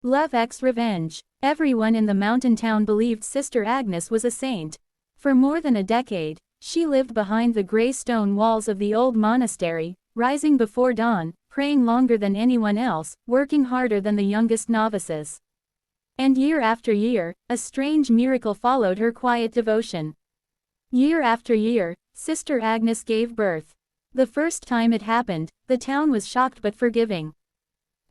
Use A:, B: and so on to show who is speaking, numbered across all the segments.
A: Love X Revenge. Everyone in the mountain town believed Sister Agnes was a saint. For more than a decade, she lived behind the gray stone walls of the old monastery, rising before dawn, praying longer than anyone else, working harder than the youngest novices. And year after year, a strange miracle followed her quiet devotion. Year after year, Sister Agnes gave birth. The first time it happened, the town was shocked but forgiving.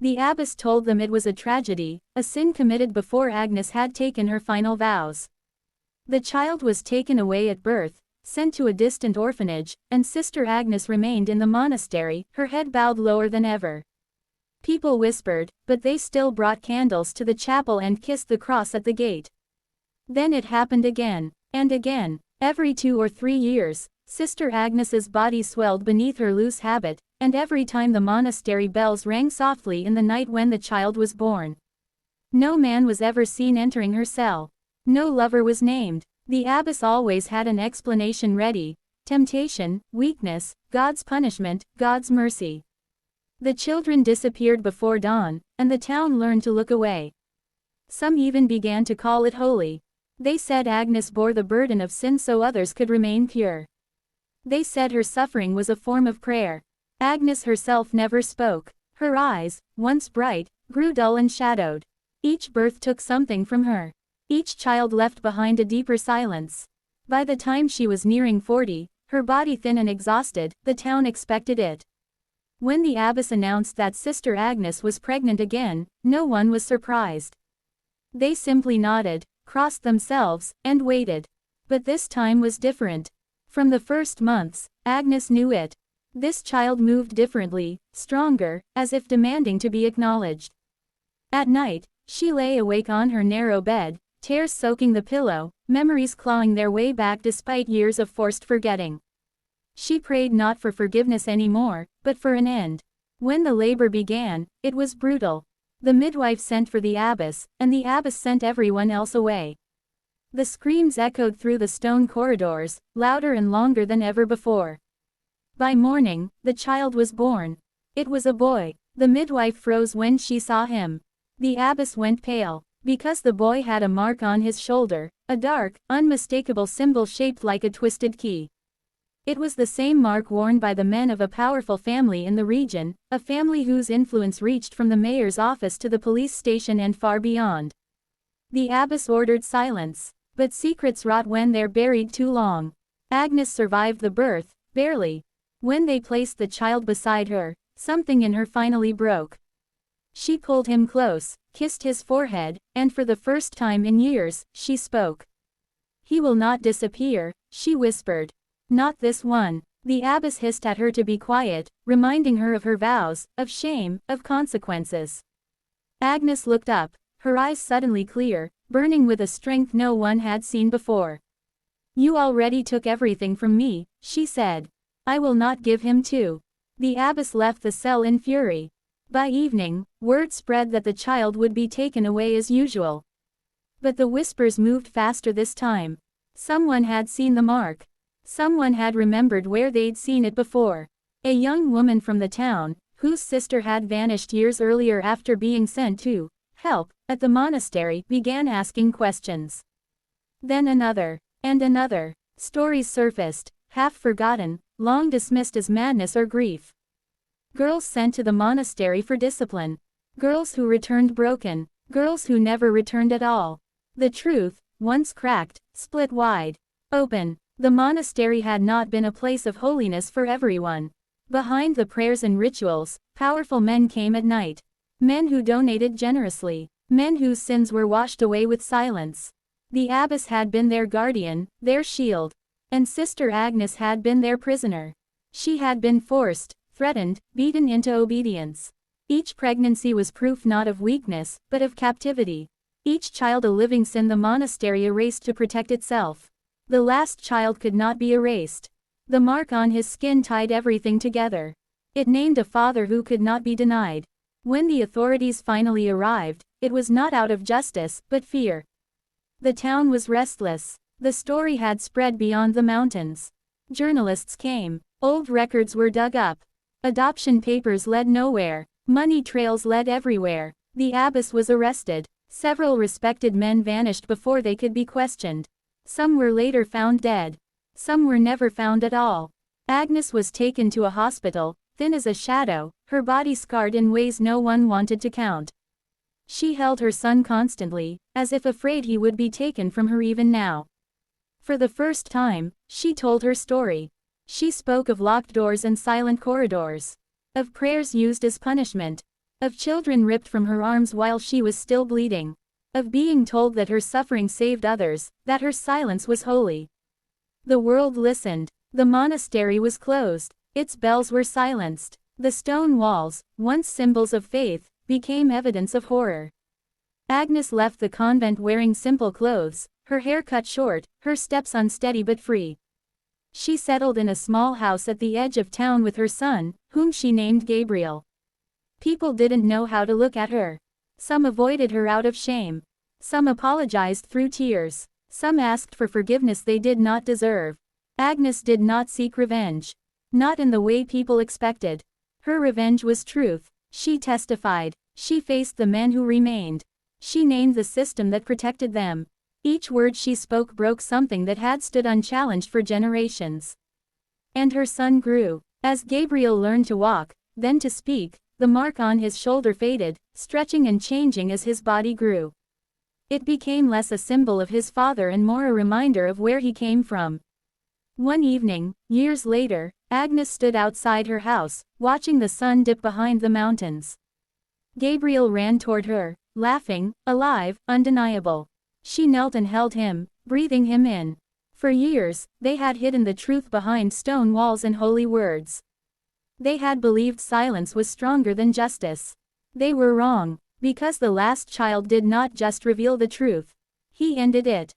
A: The abbess told them it was a tragedy, a sin committed before Agnes had taken her final vows. The child was taken away at birth, sent to a distant orphanage, and Sister Agnes remained in the monastery, her head bowed lower than ever. People whispered, but they still brought candles to the chapel and kissed the cross at the gate. Then it happened again, and again. Every 2 or 3 years, Sister Agnes's body swelled beneath her loose habit, and every time the monastery bells rang softly in the night when the child was born. No man was ever seen entering her cell. No lover was named. The abbess always had an explanation ready: temptation, weakness, God's punishment, God's mercy. The children disappeared before dawn, and the town learned to look away. Some even began to call it holy. They said Agnes bore the burden of sin so others could remain pure. They said her suffering was a form of prayer. Agnes herself never spoke. Her eyes, once bright, grew dull and shadowed. Each birth took something from her. Each child left behind a deeper silence. By the time she was nearing 40, her body thin and exhausted, the town expected it. When the abbess announced that Sister Agnes was pregnant again, no one was surprised. They simply nodded, crossed themselves, and waited. But this time was different. From the first months, Agnes knew it. This child moved differently, stronger, as if demanding to be acknowledged. At night, she lay awake on her narrow bed, tears soaking the pillow, memories clawing their way back despite years of forced forgetting. She prayed not for forgiveness anymore, but for an end. When the labor began, it was brutal. The midwife sent for the abbess, and the abbess sent everyone else away. The screams echoed through the stone corridors, louder and longer than ever before. By morning, the child was born. It was a boy. The midwife froze when she saw him. The abbess went pale, because the boy had a mark on his shoulder, a dark, unmistakable symbol shaped like a twisted key. It was the same mark worn by the men of a powerful family in the region, a family whose influence reached from the mayor's office to the police station and far beyond. The abbess ordered silence, but secrets rot when they're buried too long. Agnes survived the birth, barely. When they placed the child beside her, something in her finally broke. She pulled him close, kissed his forehead, and for the first time in years, she spoke. "He will not disappear," she whispered. "Not this one." The abbess hissed at her to be quiet, reminding her of her vows, of shame, of consequences. Agnes looked up, her eyes suddenly clear, burning with a strength no one had seen before. "You already took everything from me," she said. "I will not give him too." The abbess left the cell in fury. By evening, word spread that the child would be taken away as usual. But the whispers moved faster this time. Someone had seen the mark. Someone had remembered where they'd seen it before. A young woman from the town, whose sister had vanished years earlier after being sent to help at the monastery, began asking questions. Then another, and another. Stories surfaced, half forgotten, long dismissed as madness or grief. Girls sent to the monastery for discipline. Girls who returned broken. Girls who never returned at all. The truth, once cracked, split wide open. The monastery had not been a place of holiness for everyone. Behind the prayers and rituals, powerful men came at night. Men who donated generously. Men whose sins were washed away with silence. The abbess had been their guardian, their shield. And Sister Agnes had been their prisoner. She had been forced, threatened, beaten into obedience. Each pregnancy was proof not of weakness, but of captivity. Each child a living sin the monastery erased to protect itself. The last child could not be erased. The mark on his skin tied everything together. It named a father who could not be denied. When the authorities finally arrived, it was not out of justice, but fear. The town was restless. The story had spread beyond the mountains. Journalists came. Old records were dug up. Adoption papers led nowhere. Money trails led everywhere. The abbess was arrested. Several respected men vanished before they could be questioned. Some were later found dead. Some were never found at all. Agnes was taken to a hospital, thin as a shadow, her body scarred in ways no one wanted to count. She held her son constantly, as if afraid he would be taken from her even now. For the first time, she told her story. She spoke of locked doors and silent corridors. Of prayers used as punishment. Of children ripped from her arms while she was still bleeding. Of being told that her suffering saved others, that her silence was holy. The world listened. The monastery was closed. Its bells were silenced. The stone walls, once symbols of faith, became evidence of horror. Agnes left the convent wearing simple clothes, her hair cut short, her steps unsteady but free. She settled in a small house at the edge of town with her son, whom she named Gabriel. People didn't know how to look at her. Some avoided her out of shame. Some apologized through tears. Some asked for forgiveness they did not deserve. Agnes did not seek revenge. Not in the way people expected. Her revenge was truth. She testified. She faced the men who remained. She named the system that protected them. Each word she spoke broke something that had stood unchallenged for generations. And her son grew. As Gabriel learned to walk, then to speak, the mark on his shoulder faded, stretching and changing as his body grew. It became less a symbol of his father and more a reminder of where he came from. One evening, years later, Agnes stood outside her house, watching the sun dip behind the mountains. Gabriel ran toward her, laughing, alive, undeniable. She knelt and held him, breathing him in. For years, they had hidden the truth behind stone walls and holy words. They had believed silence was stronger than justice. They were wrong, because the last child did not just reveal the truth. He ended it.